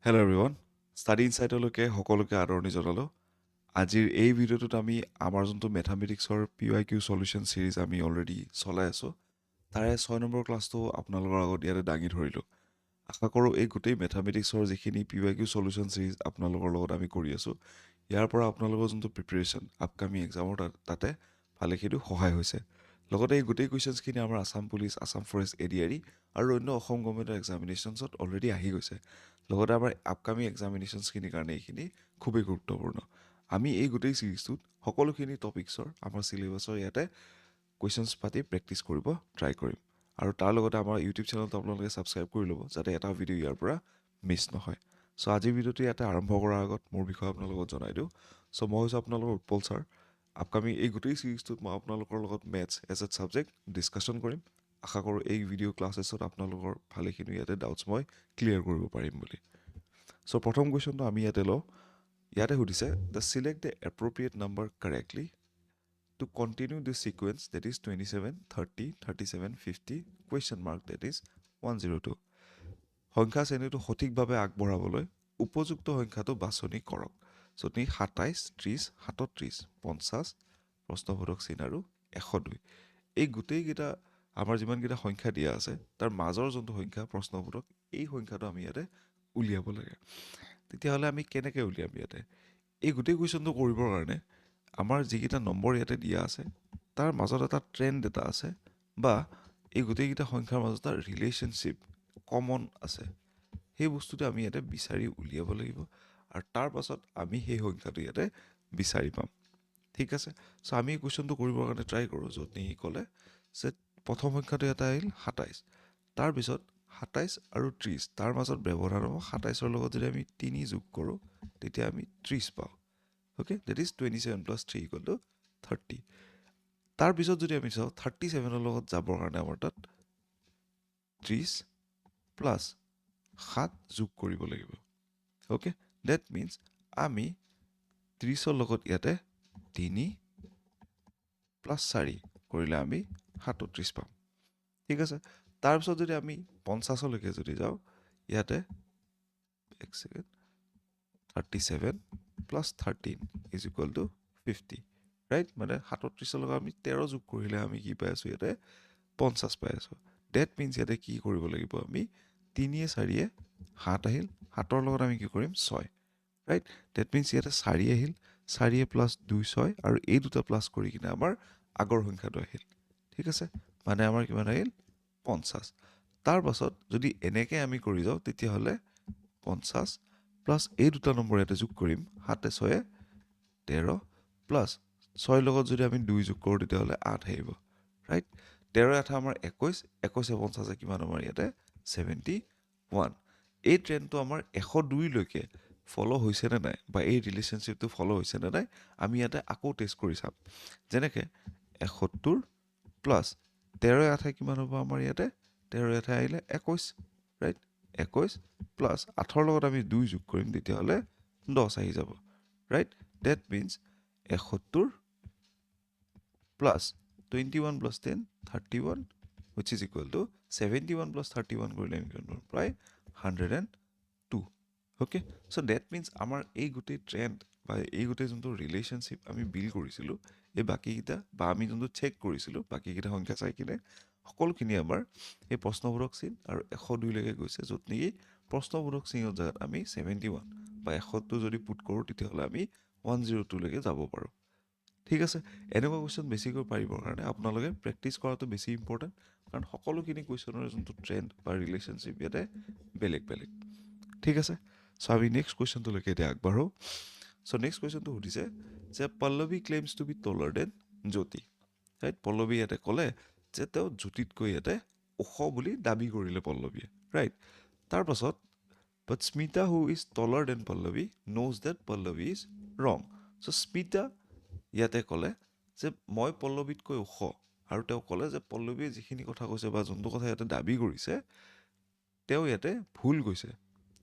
Hello' everyone study ইনচাইটলৈকে সকলোকে আদৰণি জনালোঁ আজিৰ এই ভিডিঅ'টোত আমি আমাৰ যোনটো মেথামেটিক্সৰ PYQ সলিউশ্যন চিৰিজ আমি অলৰেডি চলাই আছোঁ তাৰে 6 নম্বৰ ক্লাছটো আপোনালোকৰ আগত ইয়াতে দাঙি ধৰিলোঁ আশা কৰোঁ এই গোটেই মেথামেটিক্সৰ যিখিনি PYQ সলিউশ্যন চিৰিজ আপোনালোকৰ লগত আমি কৰি আছোঁ ইয়াৰ পৰা আপোনালোকৰ যোনটো প্ৰিপেৰেশ্যন আপকামিং এক্সামৰ তাতে ভালেখিনি সহায় হৈছে লগতে এই গোটেই কুৱেশ্যনছখিনি আমাৰ Assam police Assam forest ADRE আৰু অন্য অসম গভৰ্ণমেণ্টৰ এক্সামিনেশ্যনছত অলৰেডি আহি গৈছে লগতে আমাৰ আপকামিং এক্সামিনেশ্যনছখিনিৰ কাৰণে এইখিনি খুবেই গুৰুত্বপূৰ্ণ আমি এই গোটেই চিৰিজটোত সকলোখিনি টপিক্সৰ আমাৰ চিলেবাছৰ ইয়াতে কুৱেশ্যনছ পাতি প্ৰেক্টিছ কৰিব ট্ৰাই কৰিম আৰু তাৰ লগতে আমাৰ ইউটিউব চেনেলটো আপোনালোকে ছাবস্ক্ৰাইব কৰি ল'ব যাতে এটা ভিডিঅ' ইয়াৰ পৰা মিছ নহয় চ' আজিৰ ভিডিঅ'টো ইয়াতে আৰম্ভ কৰাৰ আগত মোৰ বিষয়ে আপোনালোকক জনাই দিওঁ চ' মই হৈছোঁ আপোনালোকৰ উৎপল ছাৰ আপকামিং এই গোটেই চিৰিজটোত মই আপোনালোকৰ লগত maths as a subject discussion কৰিম আশা কৰোঁ এই ভিডিঅ' ক্লাছেছত আপোনালোকৰ ভালেখিনি ইয়াতে ডাউটছ মই ক্লিয়াৰ কৰিব পাৰিম বুলি চ' প্ৰথম কুৱেশ্যনটো আমি ইয়াতে লওঁ ইয়াতে সুধিছে the select the appropriate number correctly to continue this sequence that is 27, 30, 37, 50 question mark that is 102 সংখ্যা শ্ৰেণীটো সঠিকভাৱে আগবঢ়াবলৈ উপযুক্ত সংখ্যাটো বাছনি কৰক য'ত 27, 30, 37, 50 প্ৰশ্নবোধক চিন আৰু 102 এই গোটেইকেইটা আমাৰ যিমানকেইটা সংখ্যা দিয়া আছে তাৰ মাজৰ যোনটো সংখ্যা প্ৰশ্নবোধক এই সংখ্যাটো আমি ইয়াতে উলিয়াব লাগে তেতিয়াহ'লে আমি কেনেকৈ উলিয়াম ইয়াতে এই গোটেই কুৱেশ্যনটো কৰিবৰ কাৰণে আমাৰ যিকেইটা নম্বৰ ইয়াতে দিয়া আছে তাৰ মাজত এটা ট্ৰেণ্ড এটা আছে বা এই গোটেইকেইটা সংখ্যাৰ মাজত এটা ৰিলেশ্যনশ্বিপ কমন আছে সেই বস্তুটো আমি ইয়াতে বিচাৰি উলিয়াব লাগিব আৰু তাৰ পাছত আমি সেই সংখ্যাটো ইয়াতে বিচাৰি পাম ঠিক আছে চ' আমি এই কুৱেশ্যনটো কৰিবৰ কাৰণে ট্ৰাই কৰোঁ য'ত নেকি ক'লে যে প্ৰথম সংখ্যাটো এটা আহিল 27 তাৰপিছত 27 আৰু 30 তাৰ মাজত ব্যৱধান হ'ব 27ৰ লগত যদি আমি 3 যোগ কৰোঁ তেতিয়া আমি 30 পাওঁ okay that is 27 plus 3 equal to 30 তাৰপিছত যদি আমি চাওঁ 37ৰ লগত যাবৰ কাৰণে আমাৰ তাত 30 প্লাছ 7 যোগ কৰিব লাগিব অ'কে ডেট মিনছ আমি 30ৰ লগত ইয়াতে 3 প্লাছ 4 কৰিলে আমি 37 পাম ঠিক আছে তাৰপিছত যদি আমি 50লৈকে যদি যাওঁ ইয়াতে এক second 37 plus 13 is equal to 50 right মানে 37ৰ লগত আমি 13 যোগ কৰিলে আমি কি পাই আছোঁ ইয়াতে 50 পাই আছোঁ ডেট মিনছ ইয়াতে কি কৰিব লাগিব আমি 3 4 7 আহিল 7ৰ লগত আমি কি কৰিম 6 ৰাইট ডেট মিনছ ইয়াতে 4 আহিল 4 প্লাছ 2 6 আৰু এই দুটা প্লাছ কৰি কিনে আমাৰ আগৰ সংখ্যাটো আহিল ঠিক আছে মানে আমাৰ কিমান আহিল 50 তাৰ পাছত যদি এনেকৈ আমি কৰি যাওঁ তেতিয়াহ'লে 50 প্লাছ এই দুটা নম্বৰ ইয়াতে যোগ কৰিম 7 6 13 প্লাছ 6 লগত যদি আমি 2 যোগ কৰোঁ তেতিয়াহ'লে 8 আহিব ৰাইট 13 8 আমাৰ 21 21 50 কিমান আমাৰ ইয়াতে 71 এই ট্ৰেণ্ডটো আমাৰ 102লৈকে ফ'ল' হৈছেনে নাই বা এই ৰিলেশ্যনশ্বিপটো ফ'ল' হৈছেনে নাই আমি ইয়াতে আকৌ টেষ্ট কৰি চাম যেনেকৈ 71 প্লাছ 13 8 কিমান হ'ব আমাৰ ইয়াতে 13 8 আহিলে 21 ৰাইট 21 প্লাছ 8ৰ লগত আমি 2 যোগ কৰিম তেতিয়াহ'লে 10 আহি যাব right that means 71 plus 21 plus 10 31 which is equal to 71 plus 31 কৰিলে আমি কিমান পাম প্ৰায় 102 অ'কে চ' ডেট মিনছ আমাৰ এই গোটেই ট্ৰেণ্ড বা এই গোটেই যোনটো ৰিলেশ্যনশ্বিপ আমি বিল্ড কৰিছিলোঁ এই বাকীকেইটা বা আমি যোনটো চেক কৰিছিলোঁ বাকীকেইটা সংখ্যা চাই কিনে সকলোখিনি আমাৰ এই প্ৰশ্নবোধক চিন আৰু 102লৈকে গৈছে য'ত নেকি প্ৰশ্নবোধক চিনৰ জেগাত আমি 71 বা 102 যদি পুট কৰোঁ তেতিয়াহ'লে আমি 102লৈকে যাব পাৰোঁ ঠিক আছে এনেকুৱা কুৱেশ্যন বেছিকৈ পাৰিবৰ কাৰণে আপোনালোকে প্ৰেক্টিছ কৰাটো বেছি ইম্পৰ্টেণ্ট কাৰণ সকলোখিনি কুৱেশ্যনৰ যোনটো ট্ৰেণ্ড বা ৰিলেশ্যনশ্বিপ ইয়াতে বেলেগ বেলেগ ঠিক আছে চ' আমি নেক্সট কুৱেশ্যনটোলৈকে এতিয়া আগবাঢ়োঁ চ' নেক্সট কুৱেশ্যনটো সুধিছে যে Pallavi claims two B টলাৰ then জ্যোতি ৰাইট পল্লৱী ইয়াতে ক'লে যে তেওঁ জ্যোতিতকৈ ইয়াতে ওখ বুলি দাবী কৰিলে পল্লৱীয়ে ৰাইট তাৰপাছত but Smita who is taller than Pallavi ন'জ that Pallavi is wrong so' Smita ইয়াতে ক'লে যে মই পল্লৱীতকৈ ওখ আৰু তেওঁ ক'লে যে পল্লৱীয়ে যিখিনি কথা কৈছে বা যোনটো কথা ইয়াতে দাবী কৰিছে তেওঁ ইয়াতে ভুল কৈছে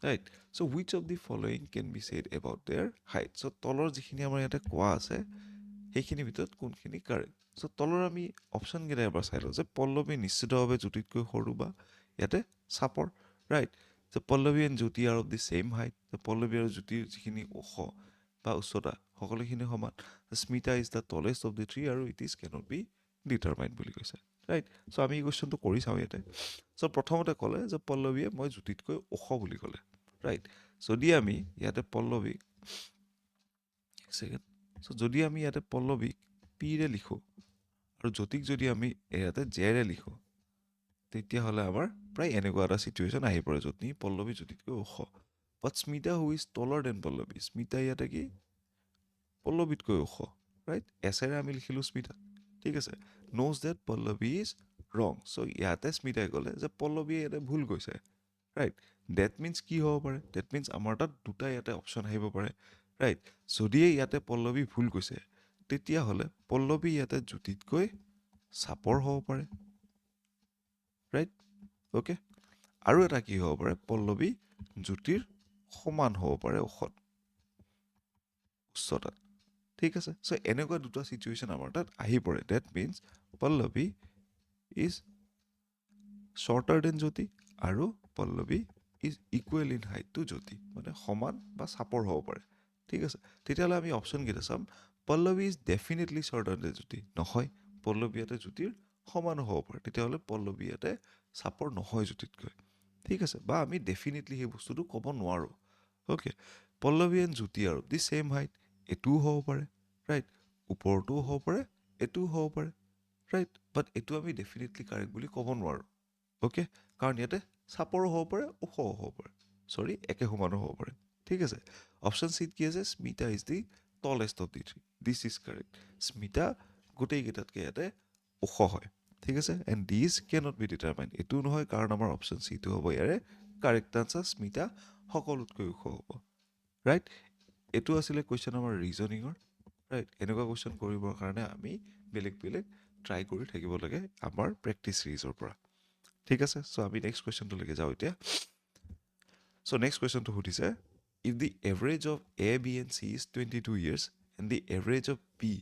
right so' which of the following can be said about their height so' তলৰ যিখিনি আমাৰ ইয়াতে কোৱা আছে সেইখিনিৰ ভিতৰত কোনখিনি কাৰেক্ট চ' তলৰ আমি অপশ্যনকেইটা এবাৰ চাই লওঁ যে পল্লৱী নিশ্চিতভাৱে জ্যোতিতকৈ সৰু বা ইয়াতে চাপৰ right The Pallavi and Jyoti are of the same height. The Pallavi আৰু জ্যোতিৰ যিখিনি ওখ বা উচ্চতা সকলোখিনি সমান. The Smita is the tallest of the three আৰু it is cannot be determined বুলি কৈছে. ৰাইট? চ' আমি এই কুৱেশ্যনটো কৰি চাওঁ ইয়াতে. চ' প্ৰথমতে ক'লে যে পল্লৱীয়ে মই জ্যোতিতকৈ ওখ বুলি ক'লে. ৰাইট? যদি আমি ইয়াতে পল্লৱীক এক ছেকেণ্ড. চ' যদি আমি ইয়াতে পল্লৱীক পিৰে লিখোঁ আৰু জ্যোতিক যদি আমি ইয়াতে জেৰে লিখোঁ, তেতিয়াহ'লে আমাৰ প্ৰায় এনেকুৱা এটা চিটুৱেশ্যন আহি পৰে য'ত নেকি পল্লৱী জ্যোতিতকৈ ওখ. But Smita who is taller than Pallavi. Smita ইয়াতে কি পল্লৱীতকৈ ওখ. ৰাইট? এছেৰে আমি লিখিলোঁ স্মিতা. ঠিক আছে? Knows that Pallavi is wrong. চ' ইয়াতে স্মিতাই ক'লে যে পল্লৱীয়ে ইয়াতে ভুল কৈছে. ৰাইট? ডেট মিনছ কি হ'ব পাৰে? ডেট মিনছ আমাৰ তাত দুটা ইয়াতে অপশ্যন আহিব পাৰে. ৰাইট? যদিয়ে ইয়াতে পল্লৱী ভুল কৈছে, তেতিয়াহ'লে পল্লৱী ইয়াতে জ্যোতিতকৈ চাপৰ হ'ব পাৰে. ৰাইট? অ'কে? আৰু এটা কি হ'ব পাৰে? পল্লৱী জ্যোতিৰ সমান হ'ব পাৰে উচ্চতাত. ঠিক আছে? চ' এনেকুৱা দুটা চিটুৱেশ্যন আমাৰ তাত আহি পৰে. That means Pallavi is shorter than Jyoti আৰু Pallavi is equal in height to Jyoti. মানে সমান বা চাপৰ হ'ব পাৰে. ঠিক আছে? তেতিয়াহ'লে আমি অপশ্যনকেইটা চাম. Pallavi is definitely shorter than Jyoti. নহয়, পল্লৱী ইয়াতে জ্যোতিৰ সমানো হ'ব পাৰে. তেতিয়াহ'লে পল্লৱী ইয়াতে চাপৰ নহয় জ্যোতিতকৈ. ঠিক আছে? বা আমি ডেফিনেটলি সেই বস্তুটো ক'ব নোৱাৰোঁ. অ'কে? পল্লৱী এণ্ড জ্যোতি আৰু দি ছেইম হাইট. এইটোও হ'ব পাৰে. ৰাইট? ওপৰটোও হ'ব পাৰে, এইটোও হ'ব পাৰে. ৰাইট? বাট এইটো আমি ডেফিনেটলি কাৰেক্ট বুলি ক'ব নোৱাৰোঁ. অ'কে? কাৰণ ইয়াতে চাপৰো হ'ব পাৰে, ওখও হ'ব পাৰে. একে সমানো হ'ব পাৰে. ঠিক আছে? অপশ্যন চিত কি আছে? Smita is the tallest of the three. This is correct. Smita গোটেইকেইটাতকৈ ইয়াতে ওখ হয়. ঠিক আছে? And this cannot be determined. এইটো নহয়, কাৰণ আমাৰ অপশ্যন চিটো হ'ব ইয়াৰে কাৰেক্ট আনচাৰ. স্মিতা সকলোতকৈ ওখ হ'ব. ৰাইট? এইটো আছিলে কুৱেশ্যন আমাৰ ৰিজনিঙৰ. ৰাইট? এনেকুৱা কুৱেশ্যন কৰিবৰ কাৰণে আমি বেলেগ বেলেগ ট্ৰাই কৰি থাকিব লাগে আমাৰ প্ৰেক্টিছ ছিৰিজৰ পৰা. ঠিক আছে? চ' আমি নেক্সট কুৱেশ্যনটোলৈকে যাওঁ এতিয়া. চ' নেক্সট কুৱেশ্যনটো সুধিছে, if the average of A, B and C is 22 years and the average of B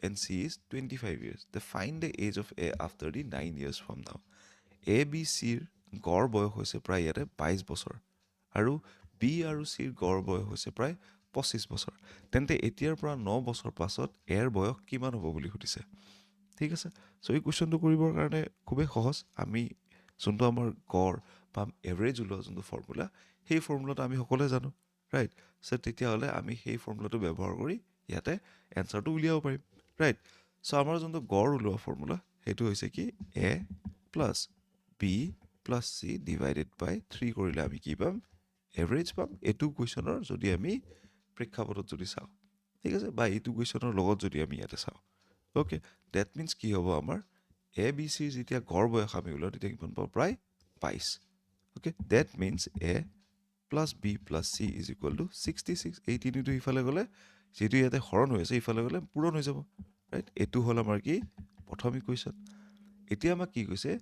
and C is 25 years, the find the age of A after the 9 years from now. A, B, চিৰ গড় বয়স হৈছে প্ৰায় ইয়াতে 22 বছৰ আৰু B আৰু চিৰ গড় বয়স হৈছে প্ৰায় 25 বছৰ. তেন্তে এতিয়াৰ পৰা 9 বছৰ পাছত এৰ বয়স কিমান হ'ব বুলি সুধিছে. ঠিক আছে? চ' এই কুৱেশ্যনটো কৰিবৰ কাৰণে খুবেই সহজ. আমি যোনটো আমাৰ গড় বা এভাৰেজ ওলোৱা যোনটো ফৰ্মুলা, সেই ফৰ্মুলাটো আমি সকলোৱে জানো. ৰাইট? চ' তেতিয়াহ'লে আমি সেই ফৰ্মুলাটো ব্যৱহাৰ কৰি ইয়াতে এনচাৰটো উলিয়াব পাৰিম. ৰাইট? চ' আমাৰ যোনটো গড় ওলোৱা ফৰ্মুলা, সেইটো হৈছে কি A plus B plus C divided by 3 কৰিলে আমি কি পাম? এভাৰেজ পাম. এইটো কুৱেশ্যনৰ যদি আমি প্ৰেক্ষাপটত যদি চাওঁ. ঠিক আছে? বা এইটো কুৱেশ্যনৰ লগত যদি আমি ইয়াতে চাওঁ. অ'কে? ডেট মিনছ কি হ'ব আমাৰ? এ, বি, চিৰ যেতিয়া গড় বয়স আমি ওলাওঁ, তেতিয়া কিমান পাওঁ? প্ৰায় 22. Okay? That means A plus B plus C is equal to 66. এই তিনিটো ইফালে গ'লে, যিহেতু ইয়াতে হৰণ হৈ আছে, ইফালে গ'লে পূৰণ হৈ যাব. ৰাইট? এইটো হ'ল আমাৰ কি প্ৰথম ইকুৱেশ্যন. এতিয়া আমাক কি কৈছে?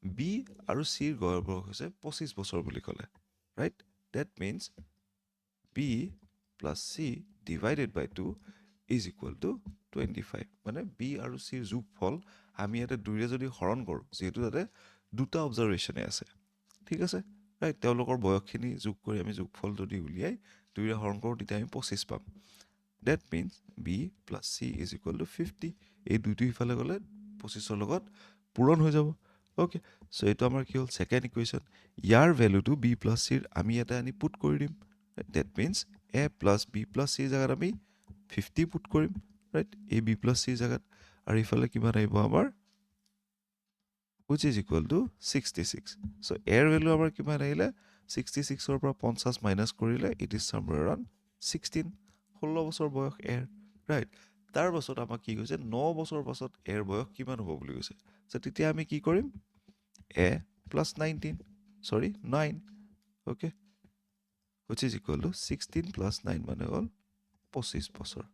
বি আৰু চিৰ গড় বয়স হৈছে 25 বছৰ বুলি ক'লে. Right? That means b plus C divided by 2 is equal to 25. মানে বি আৰু চিৰ যোগফল আমি ইয়াতে 2ৰে যদি হৰণ কৰোঁ, যিহেতু তাতে দুটা অবজাৰভেশ্যনে আছে. ঠিক আছে? ৰাইট? তেওঁলোকৰ বয়সখিনি যোগ কৰি আমি যোগফল যদি উলিয়াই 2ৰে হৰণ কৰোঁ, তেতিয়া আমি 25 পাম. That means b plus C is equal to 50. এই দুইটো ইফালে গ'লে 25ৰ লগত পূৰণ হৈ যাব. অ'কে? চ' এইটো আমাৰ কি হ'ল? Second equation. ইয়াৰ ভেলুটো বি প্লাছ চিৰ আমি ইয়াতে আনি পুট কৰি দিম. That means A plus B plus চিৰ জেগাত আমি 50 পুট কৰিম. ৰাইট? এই বি প্লাছ চিৰ জেগাত. আৰু ইফালে কিমান আহিব আমাৰ? which is equal to 66. So এৰ ভেলু আমাৰ কিমান আহিলে? 66ৰ পৰা 50 মাইনাছ কৰিলে it is somewhere around 16. 16 বছৰ বয়স এৰ. ৰাইট? তাৰ পাছত আমাক কি কৈছে? 9 বছৰ পাছত এৰ বয়স কিমান হ'ব বুলি কৈছে. চ' তেতিয়া আমি কি কৰিম? A plus 9. Okay? which is equal to 16 plus 9 মানে হ'ল 25 বছৰ.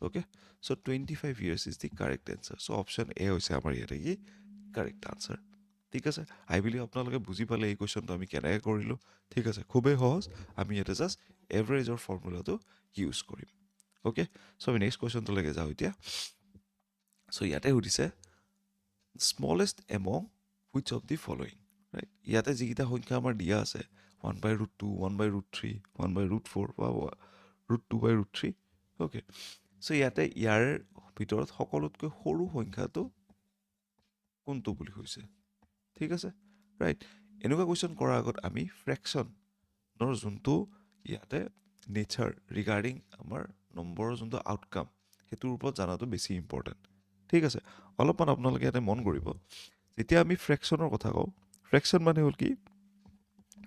Okay? So' 25 years is the correct answer. So' option এ হৈছে আমাৰ ইয়াতে কি কাৰেক্ট আনচাৰ. ঠিক আছে? আই বিলিভ আপোনালোকে বুজি পালে এই কুৱেশ্যনটো আমি কেনেকৈ কৰিলোঁ. ঠিক আছে? খুবেই সহজ. আমি ইয়াতে জাষ্ট এভাৰেজৰ ফৰ্মুলাটো ইউজ কৰিম. অ'কে? চ' আমি নেক্সট কুৱেশ্যনটোলৈকে যাওঁ এতিয়া. চ' ইয়াতে সুধিছে smallest among which of the following. Right ইয়াতে যিকেইটা সংখ্যা আমাৰ দিয়া আছে 1/√2 1/√3 1/√4 বা √2/√3 অ'কে চ' ইয়াতে ইয়াৰ ভিতৰত সকলোতকৈ সৰু সংখ্যাটো কোনটো বুলি কৈছে ঠিক আছে ৰাইট এনেকুৱা কুৱেশ্যন কৰাৰ আগত আমি ফ্ৰেকশ্যনৰ যোনটো ইয়াতে নেচাৰ ৰিগাৰ্ডিং আমাৰ নম্বৰৰ যোনটো আউটকাম সেইটোৰ ওপৰত জনাটো বেছি ইম্পৰ্টেণ্ট ঠিক আছে অলপমান আপোনালোকে ইয়াতে মন কৰিব যেতিয়া আমি ফ্ৰেকশ্যনৰ কথা কওঁ ফ্ৰেকশ্যন মানে হ'ল কি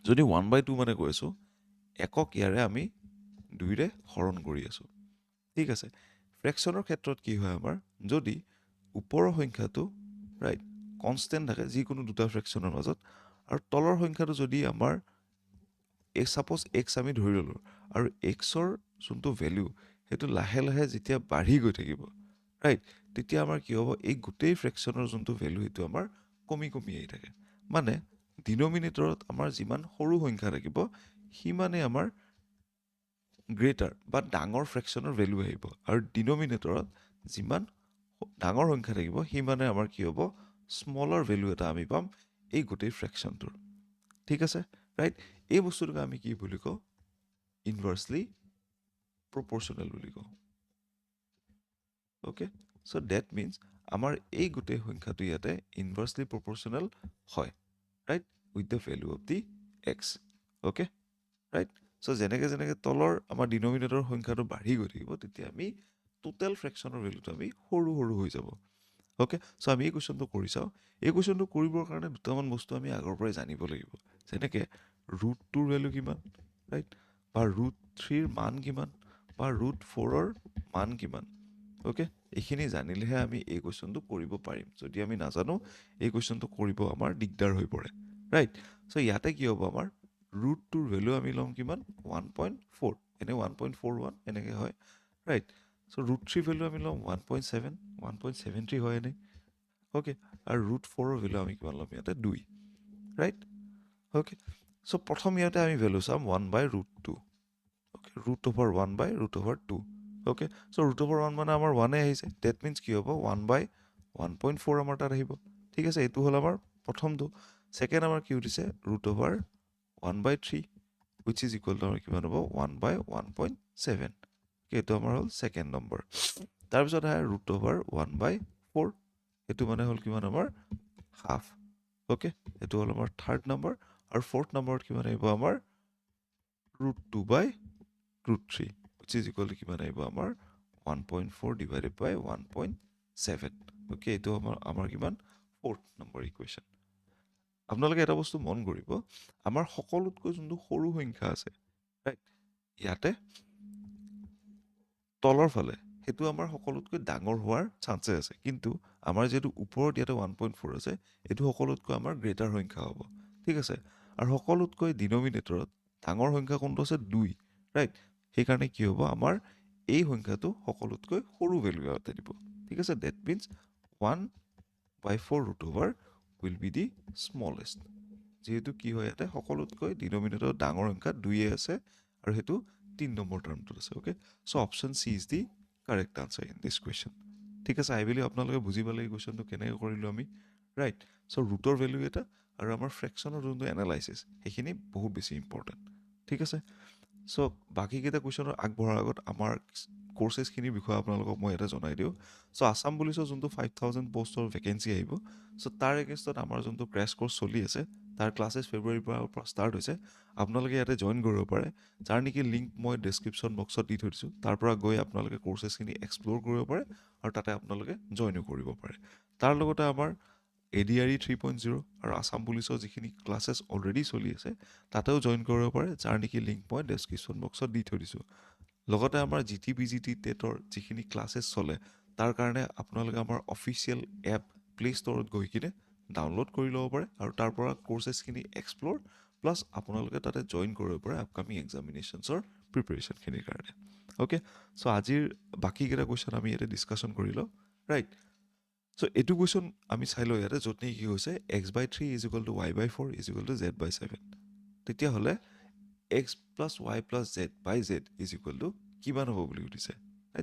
যদি 1/2 মানে কৈ আছোঁ একক ইয়াৰে আমি 2ৰে হৰণ কৰি আছোঁ ঠিক আছে ফ্ৰেকশ্যনৰ ক্ষেত্ৰত কি হয় আমাৰ যদি ওপৰৰ সংখ্যাটো ৰাইট কনষ্টেণ্ট থাকে যিকোনো দুটা ফ্ৰেকশ্যনৰ মাজত আৰু তলৰ সংখ্যাটো যদি আমাৰ ছাপ'জ এক্স আমি ধৰি ল'লোঁ আৰু এক্সৰ যোনটো ভেলু সেইটো লাহে লাহে যেতিয়া বাঢ়ি গৈ থাকিব ৰাইট তেতিয়া আমাৰ কি হ'ব এই গোটেই ফ্ৰেকশ্যনৰ যোনটো ভেলু সেইটো আমাৰ কমি কমি আহি থাকে মানে ডিনমিনেটৰত আমাৰ যিমান সৰু সংখ্যা থাকিব সিমানে আমাৰ গ্ৰেটাৰ বা ডাঙৰ ফ্ৰেকশ্যনৰ ভেলু আহিব আৰু ডিনমিনেটৰত যিমান ডাঙৰ সংখ্যা থাকিব সিমানে আমাৰ কি হ'ব স্মলৰ ভেলু এটা আমি পাম এই গোটেই ফ্ৰেকশ্যনটোৰ ঠিক আছে ৰাইট এই বস্তুটোক আমি কি বুলি কওঁ ইনভাৰ্চলি প্ৰপৰ্চনেল বুলি কওঁ অ'কে চ' ডেট মিনছ আমাৰ এই গোটেই সংখ্যাটো ইয়াতে ইনভাৰ্চলি প্ৰপৰ্চনেল হয় right with the value of the x okay right so' যেনেকৈ যেনেকৈ তলৰ আমাৰ ডিনমিনেটৰ সংখ্যাটো বাঢ়ি গৈ থাকিব তেতিয়া আমি টোটেল ফ্ৰেকশ্যনৰ ভেলুটো আমি সৰু সৰু হৈ যাব অ'কে চ' আমি এই কুৱেশ্যনটো কৰি চাওঁ এই কুৱেশ্যনটো কৰিবৰ কাৰণে দুটামান বস্তু আমি আগৰ পৰাই জানিব লাগিব যেনেকৈ √2ৰ ভেলু কিমান ৰাইট বা √3ৰ মান কিমান বা √4ৰ মান কিমান অ'কে এইখিনি জানিলেহে আমি এই কুৱেশ্যনটো কৰিব পাৰিম যদি আমি নাজানো এই কুৱেশ্যনটো কৰিব আমাৰ দিগদাৰ হৈ পৰে ৰাইট চ' ইয়াতে কি হ'ব আমাৰ √2ৰ ভেলু আমি ল'ম কিমান 1.4 এনে 1.41 এনেকৈ হয় ৰাইট চ' √3 ভেলু আমি ল'ম 1.7 1.73 হয় এনে অ'কে আৰু √4ৰ ভেলু আমি কিমান ল'ম ইয়াতে 2 ৰাইট অ'কে চ' প্ৰথম ইয়াতে আমি ভেলু চাম 1/√2 অ'কে √1/√2 অ'কে চ' √1 মানে আমাৰ 1 আহিছে ডেট মিনছ কি হ'ব 1/1.4 আমাৰ তাত আহিব ঠিক আছে এইটো হ'ল আমাৰ প্ৰথমটো ছেকেণ্ড আমাৰ কি উঠিছে √1/3 which is equal to আমাৰ কিমান হ'ব 1/1.7 এইটো আমাৰ হ'ল ছেকেণ্ড নম্বৰ তাৰপিছত আহে √1/4 এইটো মানে হ'ল কিমান আমাৰ হাফ অ'কে এইটো হ'ল আমাৰ থাৰ্ড নম্বৰ আৰু ফ'ৰ্থ নম্বৰত কিমান আহিব আমাৰ √2/√3 which is equal to কিমান আহিব আমাৰ 1.4 divided by 1.7 অ'কে এইটো আমাৰ কিমান ফ'ৰ্থ নম্বৰ ইকুৱেশ্যন আপোনালোকে এটা বস্তু মন কৰিব আমাৰ সকলোতকৈ যোনটো সৰু সংখ্যা আছে ৰাইট ইয়াতে তলৰ ফালে সেইটো আমাৰ সকলোতকৈ ডাঙৰ হোৱাৰ চান্সেছ আছে কিন্তু আমাৰ যিহেতু ওপৰত ইয়াতে 1.4 আছে এইটো সকলোতকৈ আমাৰ গ্ৰেটাৰ সংখ্যা হ'ব ঠিক আছে আৰু সকলোতকৈ ডিনমিনেটৰত ডাঙৰ সংখ্যা কোনটো আছে 2 ৰাইট সেইকাৰণে কি হ'ব আমাৰ এই সংখ্যাটো সকলোতকৈ সৰু ভেলু এটা দিব ঠিক আছে that means 1/4 will be the smallest যিহেতু কি হয় ইয়াতে সকলোতকৈ ডিনমিনেটৰত ডাঙৰ সংখ্যা 2 আছে আৰু সেইটো 3 নম্বৰ টাৰ্মটোত আছে okay so' option C is the correct answer in this question ঠিক আছে আই বিলিভ আপোনালোকে বুজি পালে এই কুৱেশ্যনটো কেনেকৈ কৰিলোঁ আমি ৰাইট চ' ৰুটৰ ভেলু এটা আৰু আমাৰ ফ্ৰেকশ্যনৰ যোনটো এনালাইচিছ সেইখিনি বহুত বেছি ইম্পৰ্টেণ্ট ঠিক আছে চ' বাকীকেইটা কুৱেশ্যনৰ আগবঢ়াৰ আগত আমাৰ কৰ্চেছখিনিৰ বিষয়ে আপোনালোকক মই ইয়াতে জনাই দিওঁ চ' আছাম পুলিচৰ যোনটো 5,000 পষ্টৰ ভেকেঞ্চি আহিব চ' তাৰ এগেইনষ্টত আমাৰ যোনটো ক্ৰেছ কৰ্চ চলি আছে তাৰ ক্লাছেছ ফেব্ৰুৱাৰীৰ পৰা ষ্টাৰ্ট হৈছে আপোনালোকে ইয়াতে জইন কৰিব পাৰে যাৰ নেকি লিংক মই ডেছক্ৰিপশ্যন বক্সত দি থৈ দিছোঁ তাৰ পৰা গৈ আপোনালোকে কৰ্চেছখিনি এক্সপ্ল'ৰ কৰিব পাৰে আৰু তাতে আপোনালোকে জইনো কৰিব পাৰে তাৰ লগতে আমাৰ ADRE 3.0 আৰু আছাম পুলিচৰ যিখিনি ক্লাছেছ অলৰেডি চলি আছে তাতেও জইন কৰিব পাৰে যাৰ নেকি লিংক মই ডেছক্ৰিপশ্যন বক্সত দি থৈ দিছোঁ লগতে আমাৰ GT টেটৰ যিখিনি ক্লাছেছ চলে তাৰ কাৰণে আপোনালোকে আমাৰ অফিচিয়েল এপ প্লে' ষ্টৰত গৈ কিনে ডাউনলোড কৰি ল'ব পাৰে আৰু তাৰ পৰা কৰ্চেছখিনি এক্সপ্ল'ৰ প্লাছ আপোনালোকে তাতে জইন কৰিব পাৰে আপকামিং এক্সামিনেশ্যনছৰ প্ৰিপেৰেশ্যনখিনিৰ কাৰণে অ'কে চ' আজিৰ বাকীকেইটা কুৱেশ্যন আমি ইয়াতে ডিছকাশ্যন কৰি লওঁ ৰাইট চ' এইটো কুৱেশ্যন আমি চাই লওঁ ইয়াতে য'ত নেকি কি হৈছে x/3 is equal two y/4 is equal two z/7 তেতিয়াহ'লে x plus y plus z/z is equal two কিমান হ'ব বুলি সুধিছে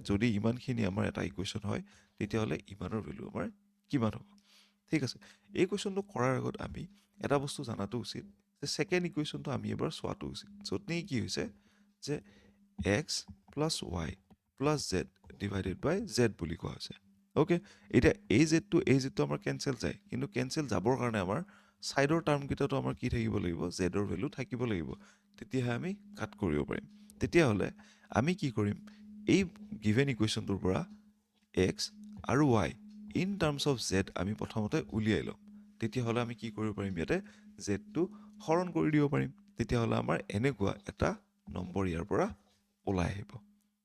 যদি ইমানখিনি আমাৰ এটা ইকুৱেশ্যন হয় তেতিয়াহ'লে ইমানৰ ভেলু আমাৰ কিমান হ'ব ঠিক আছে, এই কুৱেশ্যনটো কৰাৰ আগত আমি এটা বস্তু জানাটো উচিত যে ছেকেণ্ড ইকুৱেশ্যনটো আমি এবাৰ চোৱাটো উচিত। য'ত নেকি কি হৈছে যে X plus Y plus Z divided by Z বুলি কোৱা হৈছে। অ'কে, এতিয়া এই জেডটো আমাৰ কেঞ্চেল যায়, কিন্তু কেঞ্চেল যাবৰ কাৰণে আমাৰ ছাইডৰ টাৰ্মকেইটাতো আমাৰ কি থাকিব লাগিব, জেডৰ ভেলু থাকিব লাগিব, তেতিয়াহে আমি কাট কৰিব পাৰিম। তেতিয়াহ'লে আমি কি কৰিম, এই গিভেন ইকুৱেশ্যনটোৰ পৰা এক্স আৰু Y in terms of Z আমি প্ৰথমতে উলিয়াই ল'ম। তেতিয়াহ'লে আমি কি কৰিব পাৰিম, ইয়াতে জেডটো হৰণ কৰি দিব পাৰিম। তেতিয়াহ'লে আমাৰ এনেকুৱা এটা নম্বৰ ইয়াৰ পৰা ওলাই আহিব।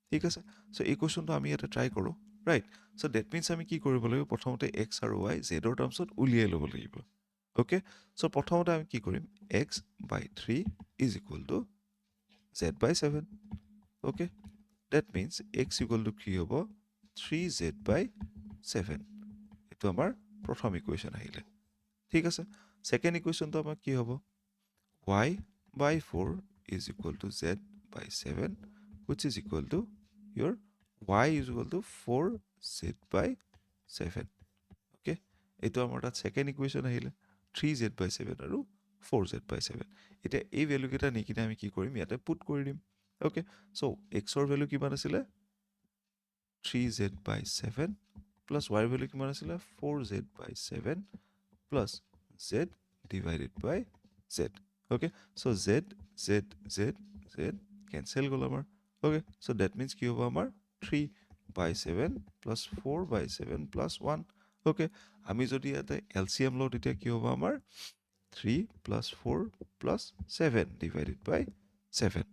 ঠিক আছে, চ' এই কুৱেশ্যনটো আমি ইয়াতে ট্ৰাই কৰোঁ, ৰাইট। চ' ডেট মিনছ আমি কি কৰিব লাগিব, প্ৰথমতে এক্স আৰু ৱাই জেডৰ টাৰ্মছত উলিয়াই ল'ব লাগিব। অ'কে, চ' প্ৰথমতে আমি কি কৰিম, x by 3 is equal to z by 7। Okay, that means x equal to কি হ'ব, 3z বাই 7। এইটো আমাৰ প্ৰথম ইকুৱেশ্যন আহিলে। ঠিক আছে, ছেকেণ্ড ইকুৱেশ্যনটো আমাৰ কি হ'ব, y by 4 is equal to z by 7, which is equal to your y is equal to 4z by 7. Okay, এইটো আমাৰ তাত ছেকেণ্ড ইকুৱেশ্যন আহিলে, 3z by 7 আৰু 4z by 7। এতিয়া এই ভেলুকেইটা নি কিনে আমি কি কৰিম, ইয়াতে পুট কৰি দিম। অ'কে, চ' এক্সৰ ভেলু কিমান আছিলে, 3z by 7 প্লাছ ৱাইৰ ভেলু কিমান আছিলে, 4z by 7 প্লাছ z divided by z। Okay, so' z z z z cancel গ'ল আমাৰ। অ'কে, চ' ডেট মিনছ কি হ'ব আমাৰ, 3 by 7 plus 4 by 7 plus 1। Okay, আমি যদি ইয়াতে LCM লওঁ তেতিয়া কি হ'ব আমাৰ, 3 plus 4 plus 7 divided by 7।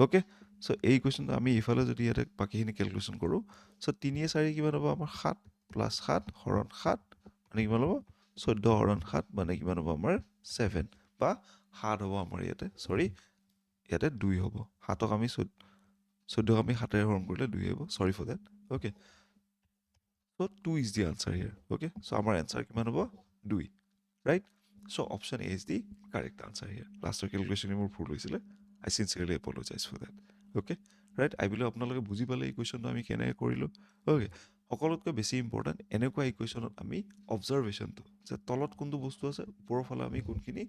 Okay, চ' এই কুৱেশ্যনটো আমি ইফালে যদি ইয়াতে বাকীখিনি কেলকুলেশ্যন কৰোঁ, চ' 3 4 কিমান হ'ব আমাৰ, 7 প্লাছ 7 হৰণ 7 মানে কিমান হ'ব, 14 হৰণ 7 মানে কিমান হ'ব আমাৰ 7, বা 7 হ'ব আমাৰ ইয়াতে, চৰি ইয়াতে 2 হ'ব। 7ক আমি 14ক আমি 7ৰে হৰণ কৰিলে 2 হ'ব, sorry for that. Okay, so' 2 is the answer here. Okay, so' আমাৰ এনচাৰ কিমান হ'ব, 2, right. So' option A is the correct answer here. লাষ্টৰ কেলকুলেশ্যন মোৰ ভুল হৈছিলে, I sincerely apologise for that. Okay, right, I believe আপোনালোকে বুজি পালে এই কুৱেশ্যনটো আমি কেনেকৈ কৰিলোঁ। অ'কে, সকলোতকৈ বেছি ইম্পৰ্টেণ্ট এনেকুৱা ইকুৱেশ্যনত আমি অবজাৰভেশ্যনটো, যে তলত কোনটো বস্তু আছে, ওপৰৰ ফালে আমি কোনখিনি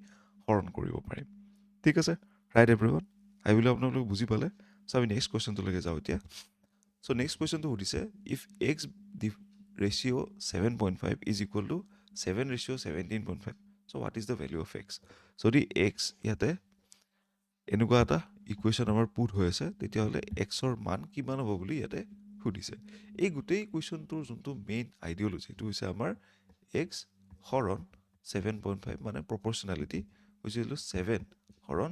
হৰণ কৰিব পাৰিম। ঠিক আছে, ৰাইট এভৰিৱান, আই বিলিভ আপোনালোকে বুজি পালে। চ' আমি নেক্সট কুৱেশ্যনটোলৈকে যাওঁ এতিয়া। চ' নেক্সট কুৱেশ্যনটো সুধিছে, if x ratio' 7.5 is equal two 7 ratio' 17.5, so' what is the value of x. যদি এক্স ইয়াতে এনেকুৱা এটা ইকুৱেশ্যন আমাৰ পুট হৈ আছে, তেতিয়াহ'লে এক্সৰ মান কিমান হ'ব বুলি ইয়াতে সুধিছে। এই গোটেই কুৱেশ্যনটোৰ যোনটো মেইন আইডিঅ'লজি, সেইটো হৈছে আমাৰ এক্স হৰণ 7.5 মানে প্ৰপৰ্চনেলিটি হৈছে 7 হৰণ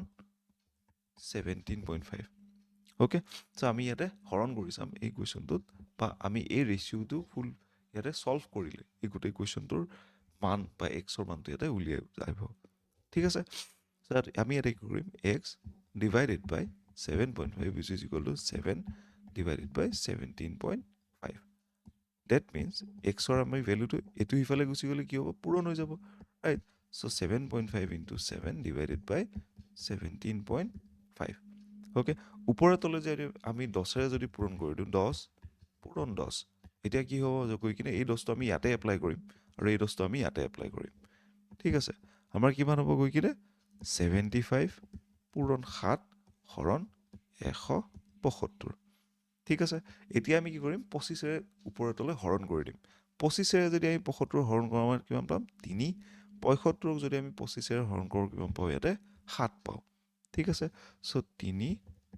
17.5। অ'কে, চ' আমি ইয়াতে হৰণ কৰি চাম এই কুৱেশ্যনটোত, বা আমি এই ৰেচিঅ'টো ফুল ইয়াতে ছল্ভ কৰিলে এই গোটেই কুৱেশ্যনটোৰ মান বা এক্সৰ মানটো ইয়াতে উলিয়াই যাব। ঠিক আছে, চ' আমি ইয়াতে কি কৰিম, x divided by 7.5 which is equal to 7 divided by 17.5. That means এক্সৰ আমি ভেলুটো এইটো সিফালে গুচি গ'লে কি হ'ব, পূৰণ হৈ যাব, ৰাইট। চ' 7.5 ইনটু 7 ডিভাইডেড বাই 17.5। অ'কে, ওপৰে তলে যে আমি 10ৰে যদি পূৰণ কৰি দিওঁ, 10 পূৰণ 10, এতিয়া কি হ'ব, গৈ কিনে এই 10টো আমি ইয়াতে এপ্লাই কৰিম, আৰু এই 10টো আমি ইয়াতে এপ্লাই কৰিম। ঠিক আছে, আমাৰ কিমান হ'ব গৈ কিনে, 75 পূৰণ 7 হৰণ 175। ঠিক আছে, এতিয়া আমি কি কৰিম, 25ৰে ওপৰে তলে হৰণ কৰি দিম। 25ৰে যদি আমি 75 হৰণ কৰোঁ, আমাৰ কিমান পাম, 3। 75ক যদি আমি 25ৰে হৰণ কৰোঁ, কিমান পাওঁ, ইয়াতে 7 পাওঁ। ঠিক আছে, চ' 3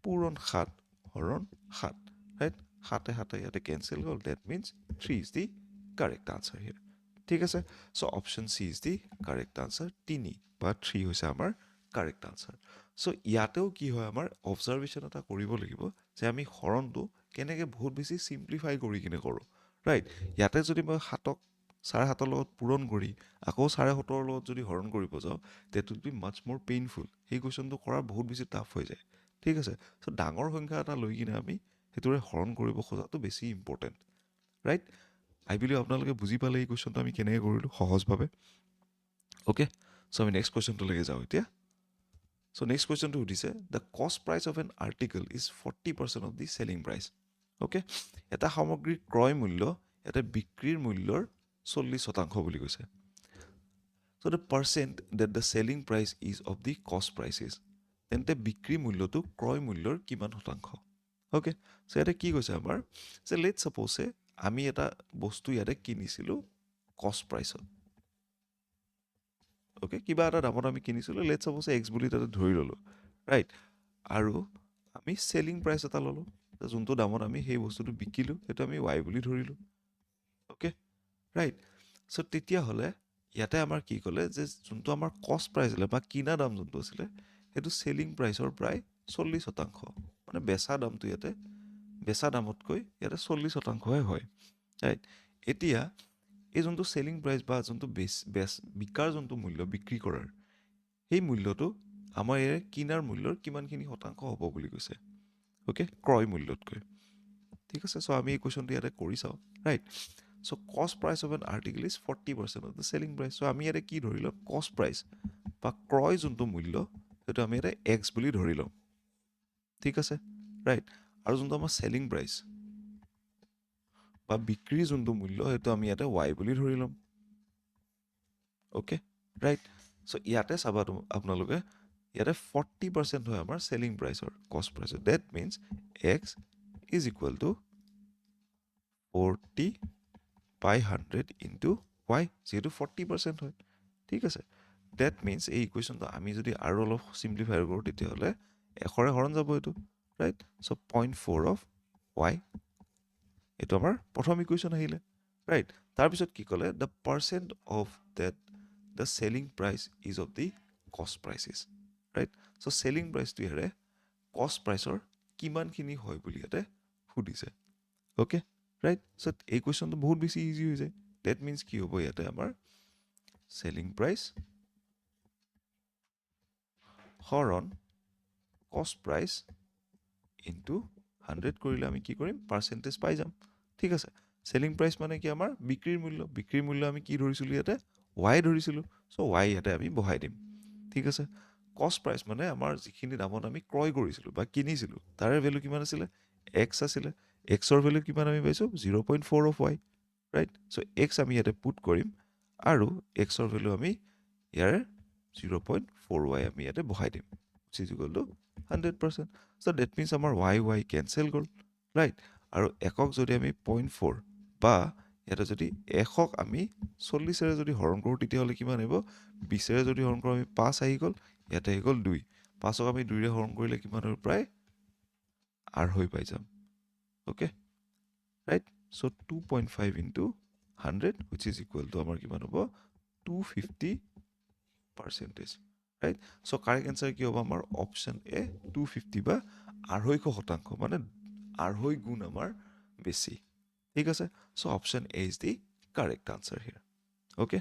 পূৰণ 7 হৰণ 7, ৰাইট। 7 7 ইয়াতে কেঞ্চেল গ'ল, that means 3 is the correct answer here. ঠিক আছে, so' option C is the correct answer, 3 বা 3 হৈছে আমাৰ কাৰেক্ট আনচাৰ। চ' ইয়াতেও কি হয়, আমাৰ অবজাৰভেশ্যন এটা কৰিব লাগিব যে আমি হৰণটো কেনেকৈ বহুত বেছি চিম্প্লিফাই কৰি কিনে কৰোঁ, ৰাইট। ইয়াতে যদি মই 7ক 7.5ৰ লগত পূৰণ কৰি আকৌ 7.5ৰ লগত যদি হৰণ কৰিব যাওঁ, ডেট উইল বি মাছ মোৰ পেইনফুল। সেই কুৱেশ্যনটো কৰা বহুত বেছি টাফ হৈ যায়। ঠিক আছে, চ' ডাঙৰ সংখ্যা এটা লৈ কিনে আমি সেইটোৰে হৰণ কৰিব খোজাটো বেছি ইম্পৰ্টেণ্ট, ৰাইট। আই বিলিভ আপোনালোকে বুজি পালে এই কুৱেশ্যনটো আমি কেনেকৈ কৰিলোঁ সহজভাৱে। অ'কে, চ' আমি নেক্সট কুৱেশ্যনটোলৈকে যাওঁ এতিয়া। চ' নেক্সট কুৱেশ্যনটো সুধিছে, দ্য কষ্ট price of an article is 40% of the selling price. Okay, এটা সামগ্ৰীৰ ক্ৰয় মূল্য ইয়াতে বিক্ৰীৰ মূল্যৰ 40% বুলি কৈছে। So the percent that the selling price is of the cost prices. তেন্তে বিক্ৰী মূল্যটো ক্ৰয় মূল্যৰ কিমান শতাংশ? অ'কে, চ' ইয়াতে কি কৈছে আমাৰ যে লেট ছাপ'জে আমি এটা বস্তু ইয়াতে কিনিছিলোঁ কষ্ট প্ৰাইচত। অ'কে, কিবা এটা দামত আমি কিনিছিলোঁ, লেট ছাপ'জে এক্স বুলি তাতে ধৰি ল'লোঁ, ৰাইট? আৰু আমি চেলিং প্ৰাইচ এটা ল'লোঁ, যোনটো দামত আমি সেই বস্তুটো বিকিলোঁ সেইটো আমি ৱাই বুলি ধৰিলোঁ। Okay, right? চ' তেতিয়াহ'লে ইয়াতে আমাৰ কি ক'লে যে যোনটো আমাৰ কষ্ট প্ৰাইচ আছিলে বা কিনা দাম যোনটো আছিলে সেইটো চেলিং প্ৰাইচৰ প্ৰায় 40%, মানে বেচা দামটো ইয়াতে বেচা দামতকৈ ইয়াতে 40%হে হয়, ৰাইট? এতিয়া এই যোনটো চেলিং প্ৰাইচ বা যোনটো বিকাৰ যোনটো মূল্য বিক্ৰী কৰাৰ সেই মূল্যটো আমাৰ ইয়াৰে কিনাৰ মূল্যৰ কিমানখিনি শতাংশ হ'ব বুলি কৈছে, অ'কে, ক্ৰয় মূল্যতকৈ। ঠিক আছে, চ' আমি এই কুৱেশ্যনটো ইয়াতে কৰি চাওঁ, right? So' cost price of an article is 40% of the selling price. So' আমি ইয়াতে কি ধৰি লওঁ, কষ্ট প্ৰাইচ বা ক্ৰয় যোনটো মূল্য সেইটো আমি ইয়াতে এক্স বুলি ধৰি লওঁ। ঠিক আছে, ৰাইট? আৰু যোনটো আমাৰ চেলিং প্ৰাইচ বা বিক্ৰীৰ যোনটো মূল্য সেইটো আমি ইয়াতে ৱাই বুলি ধৰি ল'ম। Okay, right? চ' ইয়াতে চাবা আপোনালোকে ইয়াতে 40% হয় আমাৰ চেলিং প্ৰাইচৰ কষ্ট প্ৰাইচৰ। That means X is equal to 40/100 into Y, যিহেতু 40% হয়। ঠিক আছে, ডেট মিনছ এই ইকুৱেশ্যনটো আমি যদি আৰু অলপ চিম্প্লিফাই কৰোঁ তেতিয়াহ'লে 100ৰে হৰণ যাব এইটো, ৰাইট? চ' 0.4 অফ ৱাই, এইটো আমাৰ প্ৰথম ইকুৱেশ্যন আহিলে, ৰাইট? তাৰপিছত কি ক'লে, the percent of that the selling price is of the cost prices, right? So' selling প্ৰাইচটো ইয়াৰে কষ্ট প্ৰাইচৰ কিমানখিনি হয় বুলি ইয়াতে সুধিছে। Okay, right? চ' এই কুৱেশ্যনটো বহুত বেছি ইজি হৈ যায়। ডেট মিনছ কি হ'ব ইয়াতে আমাৰ চেলিং প্ৰাইচ হৰণ কষ্ট প্ৰাইচ ইনটু 100 কৰিলে আমি কি কৰিম, পাৰ্চেণ্টেজ পাই যাম। ঠিক আছে, চেলিং প্ৰাইচ মানে কি আমাৰ বিক্ৰীৰ মূল্য। বিক্ৰীৰ মূল্য আমি কি ধৰিছিলোঁ ইয়াতে, ৱাই ধৰিছিলোঁ। চ' ৱাই ইয়াতে আমি বহাই দিম। ঠিক আছে, কষ্ট প্ৰাইচ মানে আমাৰ যিখিনি দামত আমি ক্ৰয় কৰিছিলোঁ বা কিনিছিলোঁ তাৰে ভেলু কিমান আছিলে, এক্স আছিলে। এক্সৰ ভেলু কিমান আমি পাইছোঁ, 0.4 of Y, right? So' x আমি ইয়াতে পুট কৰিম আৰু এক্সৰ ভেলু আমি ইয়াৰে 0.4 ৱাই আমি ইয়াতে বহাই দিম, which is equal to 100%. So' that means আমাৰ ৱাই কেঞ্চেল গ'ল, ৰাইট? আৰু একক যদি আমি 0.4 বা ইয়াতে যদি এশক আমি 40ৰে যদি হৰণ কৰোঁ তেতিয়াহ'লে কিমান আহিব, 20ৰে যদি হৰণ কৰোঁ আমি 5 আহি গ'ল, ইয়াতে আহি গ'ল 2। 5ক আমি 2ৰে হৰণ কৰিলে কিমান হ'ব, প্ৰায় 2.5 পাই যাম। Okay, right? So' 2.5 into 100 which is equal to আমাৰ কিমান হ'ব, 250%, ৰাইট? চ' কাৰেক্ট এনচাৰ কি হ'ব আমাৰ, অপশ্যন এ 250 বা 250%, মানে 2.5 গুণ আমাৰ বেছি। ঠিক আছে, so' option A is the correct answer here. Okay,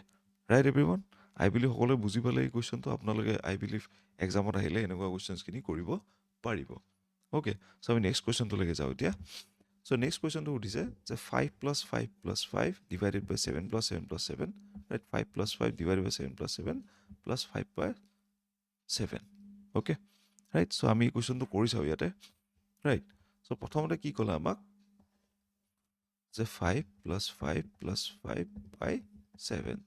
right everyone? I believe সকলোৱে বুজি পালে এই কুৱেশ্যনটো। আপোনালোকে আই বিলিভ এক্সামত আহিলে এনেকুৱা কুৱেশ্যনছখিনি কৰিব পাৰিব। অ'কে, চ' আমি নেক্সট কুৱেশ্যনটোলৈকে যাওঁ এতিয়া। চ' নেক্সট কুৱেশ্যনটো সুধিছে যে 5 + 5 + 5 divided by 7 + 7 + 7, right? 5 + 5 divided by 7 + 7 + 5/7, okay, right? চ' আমি কুৱেশ্যনটো কৰি চাওঁ ইয়াতে, ৰাইট? চ' প্ৰথমতে কি ক'লে আমাক যে 5 + 5 + 5/7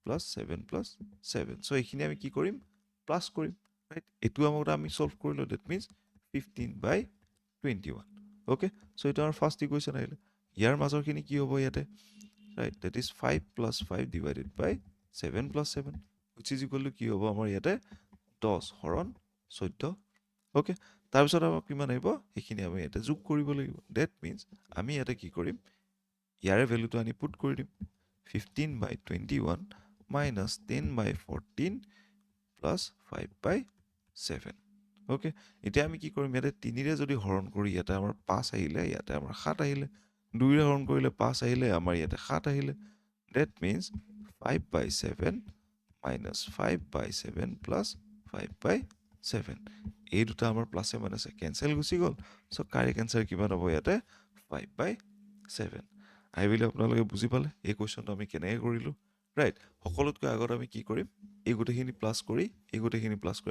+ 7 + 7, চ' এইখিনি আমি কি কৰিম, প্লাছ কৰিম, ৰাইট? এইটো আমাক আমি চল্ভ কৰিলোঁ, ডেট মিনছ 15/21, অ'কে? চ' এইটো আমাৰ ফাৰ্ষ্ট ইকুৱেশ্যন আহিলে। ইয়াৰ মাজৰখিনি কি হ'ব ইয়াতে, right? That is 5 + 5 divided by 7 + 7 which is equal to কি হ'ব আমাৰ ইয়াতে 10 হৰণ 14, অ'কে? তাৰপিছত আমাৰ কিমান আহিব, সেইখিনি আমি ইয়াতে যোগ কৰিব লাগিব। ডেট মিনছ আমি ইয়াতে কি কৰিম, ইয়াৰে ভেলুটো আনি পুট কৰি দিম, 15/21 মাইনাছ 10/14 প্লাছ 5/7, অ'কে? এতিয়া আমি কি কৰিম, ইয়াতে 3ৰে যদি হৰণ কৰি ইয়াতে আমাৰ 5 আহিলে, ইয়াতে আমাৰ 7 আহিলে, 2ৰে হৰণ কৰিলে 5 আহিলে, আমাৰ ইয়াতে 7 আহিলে। ডেট মিনছ 5/7 মাইনাছ 5/7 প্লাছ 5/7, এই দুটা আমাৰ প্লাছে মাইনাছে কেঞ্চেল গুচি গ'ল। চ' কাৰেক্ট এনচাৰ কিমান হ'ব ইয়াতে, 5/7। আই বিলিভ আপোনালোকে বুজি পালে এই কুৱেশ্যনটো আমি কেনেকৈ কৰিলোঁ, ৰাইট? সকলোতকৈ আগত আমি কি কৰিম, এই গোটেইখিনি প্লাছ কৰি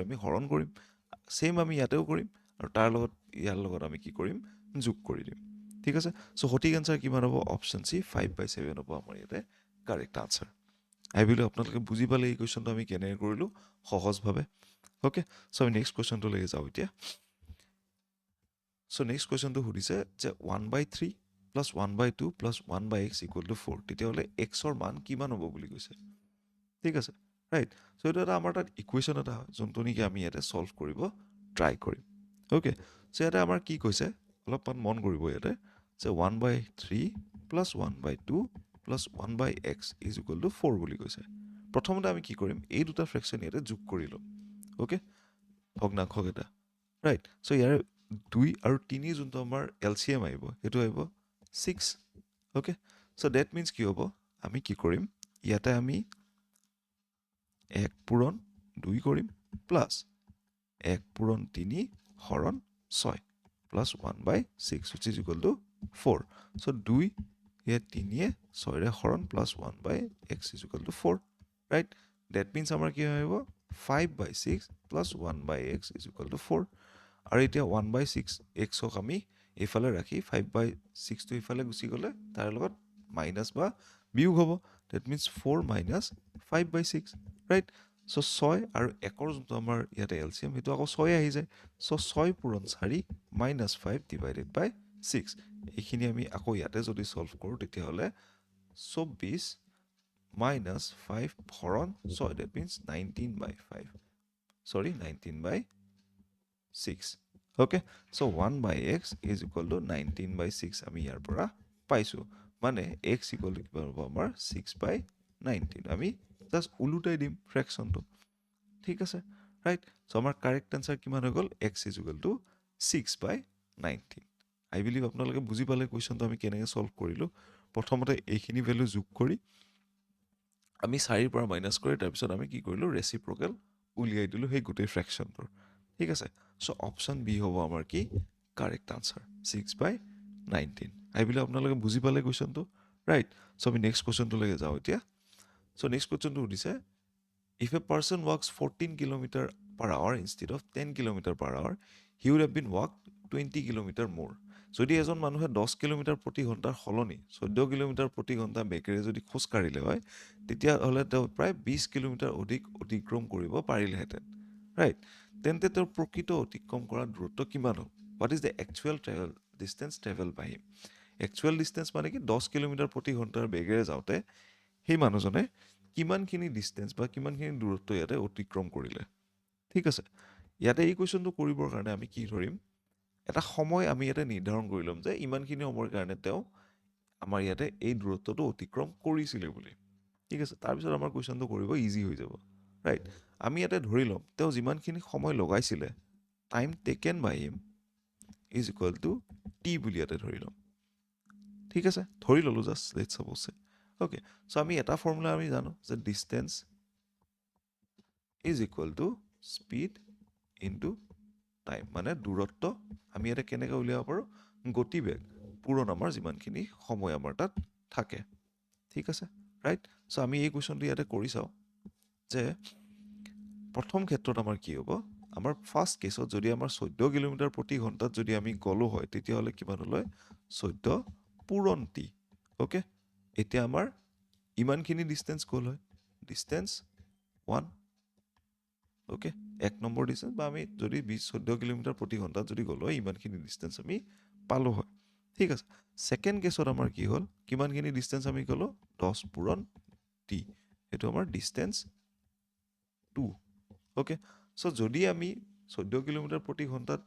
আমি হৰণ কৰিম। ছেইম আমি ইয়াতেও কৰিম আৰু তাৰ লগত ইয়াৰ লগত আমি কি কৰিম, যোগ কৰি দিম। ঠিক আছে, চ' সঠিক এনচাৰ কিমান হ'ব, অপশ্যন চি 5/7 হ'ব আমাৰ ইয়াতে কাৰেক্ট আনচাৰ। আই বিলিভ আপোনালোকে বুজি পালে এই কুৱেশ্যনটো আমি কেনেকৈ কৰিলোঁ সহজভাৱে অ'কে চ' আমি নেক্সট কুৱেশ্যনটোলৈকে যাওঁ এতিয়া চ' নেক্সট কুৱেশ্যনটো সুধিছে যে 1/3 plus 1/2 plus 1/x equal to 4 তেতিয়াহ'লে এক্সৰ মান কিমান হ'ব বুলি কৈছে ঠিক আছে ৰাইট চ' এইটো এটা আমাৰ তাত ইকুৱেশ্যন এটা হয় যোনটো নেকি আমি ইয়াতে ছল্ভ কৰিব ট্ৰাই কৰিম অ'কে চ' ইয়াতে আমাৰ কি কৈছে অলপমান মন কৰিব ইয়াতে যে 1/3 plus 1/2 plus 1/x is equal two 4 বুলি কৈছে প্ৰথমতে আমি কি কৰিম এই দুটা ফ্ৰেকশ্যন ইয়াতে যোগ কৰি ল'ম অ'কে ভগ্নাংশক এটা ৰাইট চ' ইয়াৰে 2 আৰু 3 যোনটো আমাৰ LCM আহিব সেইটো আহিব 6 অ'কে চ' ডেট মিনছ কি হ'ব আমি কি কৰিম ইয়াতে আমি 1 পূৰণ 2 কৰিম প্লাছ 1 পূৰণ 3 হৰণ 6 plus 1/6 which is equal to 4 চ' 2 ইয়াত 3 6ৰে হৰণ plus 1/x is equal to 4 right that means আমাৰ কি আহিব 5/6 plus 1/x is equal to 4 আৰু এতিয়া 1/6 xক আমি এইফালে ৰাখি 5/6টো এইফালে গুচি গ'লে তাৰ লগত মাইনাছ বা বিয়োগ হ'ব that means 4 minus 5/6 right so' 6 আৰু 1ৰ যোনটো আমাৰ ইয়াতে LCM সেইটো আকৌ 6 আহি যায় চ' 6 পূৰণ 4 মাইনাছ 5 ডিভাইডেড বাই 6 এইখিনি আমি আকৌ ইয়াতে যদি ছল্ভ কৰোঁ তেতিয়াহ'লে 24 মাইনাছ 5 হৰণ 6 ডেট মিনছ 19/5 চৰি 19/6 okay so' 1/x is equal two 19/6 আমি ইয়াৰ পৰা পাইছোঁ মানে x ইকুৱেল টু কিমান হ'ব আমাৰ 6/19 আমি জাষ্ট ওলোটাই দিম ফ্ৰেকশ্যনটো ঠিক আছে ৰাইট চ' আমাৰ কাৰেক্ট এনচাৰ কিমান হৈ গ'ল x is equal two 6/19 I believe আপোনালোকে বুজি পালে কুৱেশ্যনটো আমি কেনেকৈ ছল্ভ কৰিলোঁ প্ৰথমতে এইখিনি ভেলু যোগ কৰি আমি 4ৰ পৰা মাইনাছ কৰি তাৰপিছত আমি কি কৰিলোঁ ৰেচিপ্ৰকেল উলিয়াই দিলোঁ সেই গোটেই ফ্ৰেকশ্যনটোৰ ঠিক আছে চ' অপশ্যন বি হ'ব আমাৰ কি কাৰেক্ট আনচাৰ 6/19 আই বিলিভ আপোনালোকে বুজি পালে কুৱেশ্যনটো ৰাইট চ' আমি নেক্সট কুৱেশ্যনটোলৈকে যাওঁ এতিয়া চ' নেক্সট কুৱেশ্যনটো সুধিছে if a person walks 14 km/h instead of 10 km/h he would have been walked 20 km more যদি এজন মানুহে 10 কিলোমিটাৰ প্ৰতি ঘণ্টাৰ সলনি 14 কিলোমিটাৰ প্ৰতি ঘণ্টা বেগেৰে যদি খোজ কাঢ়িলে হয় তেতিয়াহ'লে তেওঁ প্ৰায় 20 কিলোমিটাৰ অধিক অতিক্ৰম কৰিব পাৰিলেহেঁতেন ৰাইট তেন্তে তেওঁৰ প্ৰকৃত অতিক্ৰম কৰা দূৰত্ব কিমান হ'ব what is the actual travel distance travel by him actual distance মানে কি 10 কিলোমিটাৰ প্ৰতি ঘণ্টাৰ বেগেৰে যাওঁতে সেই মানুহজনে কিমানখিনি ডিষ্টেঞ্চ বা কিমানখিনি দূৰত্ব ইয়াতে অতিক্ৰম কৰিলে ঠিক আছে ইয়াতে এই কুৱেশ্যনটো কৰিবৰ কাৰণে আমি কি ধৰিম এটা সময় আমি ইয়াতে নিৰ্ধাৰণ কৰি ল'ম যে ইমানখিনি সময়ৰ কাৰণে তেওঁ আমাৰ ইয়াতে এই দূৰত্বটো অতিক্ৰম কৰিছিলে বুলি ঠিক আছে তাৰপিছত আমাৰ কুৱেশ্যনটো কৰিব ইজি হৈ যাব ৰাইট আমি ইয়াতে ধৰি ল'ম তেওঁ যিমানখিনি সময় লগাইছিলে time taken by him is equal to t বুলি ইয়াতে ধৰি ল'ম ঠিক আছে ধৰি ল'লোঁ just let's pause okay so' আমি এটা ফৰ্মুলা আমি জানো যে distance is equal to speed into time মানে দূৰত্ব আমি ইয়াতে কেনেকৈ উলিয়াব পাৰোঁ গতিবেগ পূৰণ আমাৰ যিমানখিনি সময় আমাৰ তাত থাকে ঠিক আছে ৰাইট চ' আমি এই কুৱেশ্যনটো ইয়াতে কৰি চাওঁ যে প্ৰথম ক্ষেত্ৰত আমাৰ কি হ'ব আমাৰ ফাৰ্ষ্ট কেছত যদি আমাৰ 14 কিলোমিটাৰ প্ৰতি ঘণ্টাত যদি আমি গ'লোঁ হয় তেতিয়াহ'লে কিমান হ'ল হয় 14 পূৰণ টি অ'কে এতিয়া আমাৰ ইমানখিনি ডিষ্টেঞ্চ গ'ল হয় ডিষ্টেঞ্চ 1 অ'কে 1 নম্বৰ ডিষ্টেঞ্চ বা আমি যদি 14 কিলোমিটাৰ প্ৰতি ঘণ্টাত যদি গ'লোঁ হয় ইমানখিনি ডিষ্টেঞ্চ আমি পালোঁ হয় ঠিক আছে ছেকেণ্ড কেছত আমাৰ কি হ'ল কিমানখিনি ডিষ্টেঞ্চ আমি গ'লোঁ 10 পূৰণ টি এইটো আমাৰ ডিষ্টেঞ্চ 2 অ'কে চ' যদি আমি 14 কিলোমিটাৰ প্ৰতি ঘণ্টাত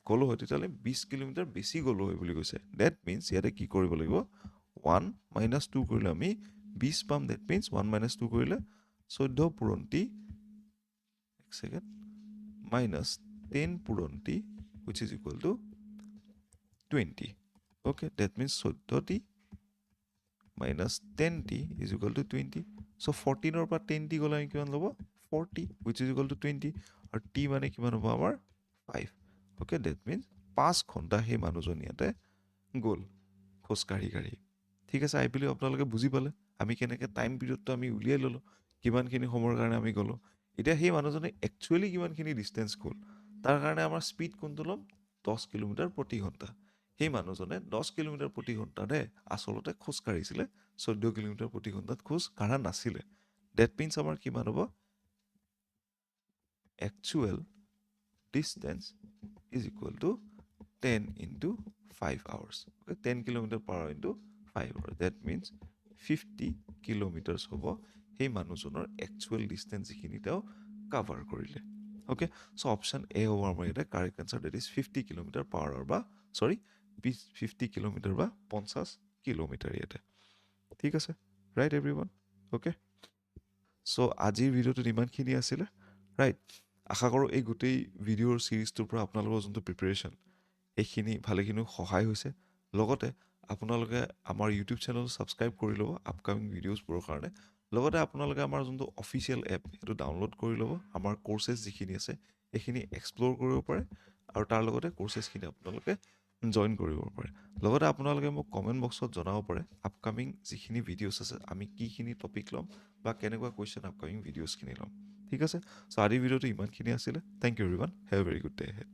গ'লোঁ হয় তেতিয়াহ'লে 20 কিলোমিটাৰ বেছি গ'লোঁ হয় বুলি কৈছে ডেট মিনছ ইয়াতে কি কৰিব লাগিব 1 মাইনাছ 2 কৰিলে আমি 20 পাম ডেট মিনছ 1 মাইনাছ 2 কৰিলে 14 পূৰণ টি এক ছেকেণ্ড মাইনাছ 10 পূৰণ T which is equal to 20 okay that means 14t minus 10t is equal to 20 so 14 or 10t গ'লে আমি কিমান ল'ব 40 which is equal to 20 আৰু t মানে কিমান হ'ব আমাৰ 5 okay that means 5 ঘণ্টা সেই মানুহজন ইয়াতে গ'ল খোজকাঢ়ি কাঢ়ি ঠিক আছে আই বিলিভ আপোনালোকে বুজি পালে আমি কেনেকৈ টাইম পিৰিয়ডটো আমি উলিয়াই ল'লোঁ কিমানখিনি সময়ৰ কাৰণে আমি গ'লোঁ এতিয়া সেই মানুহজনে একচুৱেলি কিমানখিনি ডিষ্টেঞ্চ গ'ল তাৰ কাৰণে আমাৰ স্পীড কোনটো ল'ম 10 কিলোমিটাৰ প্ৰতি ঘণ্টা সেই মানুহজনে 10 কিলোমিটাৰ প্ৰতি ঘণ্টাৰে আচলতে খোজ কাঢ়িছিলে 14 কিলোমিটাৰ প্ৰতি ঘণ্টাত খোজ কাঢ়া নাছিলে ডেট মিনছ আমাৰ কিমান হ'ব actual distance is equal to 10 into 5 hours okay 10 kilometer per hour into 5 hours that means 50 kilometers হ'ব সেই মানুহজনৰ actual distance যিখিনি তেওঁ cover কৰিলে okay so option A হ'ব আমাৰ ইয়াতে correct answer that is 50 kilometer per hour বা sorry 50 kilometer বা 50 kilometer ইয়াতে ঠিক আছে right everyone okay so আজিৰ ভিডিঅ'টোত ইমানখিনি আছিলে right আশা কৰোঁ এই গোটেই ভিডিঅ'ৰ চিৰিজটোৰ পৰা আপোনালোকৰ যোনটো প্ৰিপেৰেশ্যন এইখিনি ভালেখিনি সহায় হৈছে লগতে আপোনালোকে আমাৰ ইউটিউব চেনেল ছাবস্ক্ৰাইব কৰি ল'ব আপকামিং ভিডিঅ'ছবোৰৰ কাৰণে লগতে আপোনালোকে আমাৰ যোনটো অফিচিয়েল এপ সেইটো ডাউনলোড কৰি ল'ব আমাৰ কোৰ্চেছ যিখিনি আছে এইখিনি এক্সপ্ল'ৰ কৰিব পাৰে আৰু তাৰ লগতে কোৰ্চেছখিনি আপোনালোকে জইন কৰিব পাৰে লগতে আপোনালোকে মোক কমেণ্ট বক্সত জনাব পাৰে আপকামিং যিখিনি ভিডিঅ'ছ আছে আমি কিখিনি টপিক ল'ম বা কেনেকুৱা কুৱেশ্যন আপকামিং ভিডিঅ'ছখিনি ল'ম ঠিক আছে চ' আজিৰ ভিডিঅ'টো ইমানখিনি আছিলে thank you everyone have a very good day head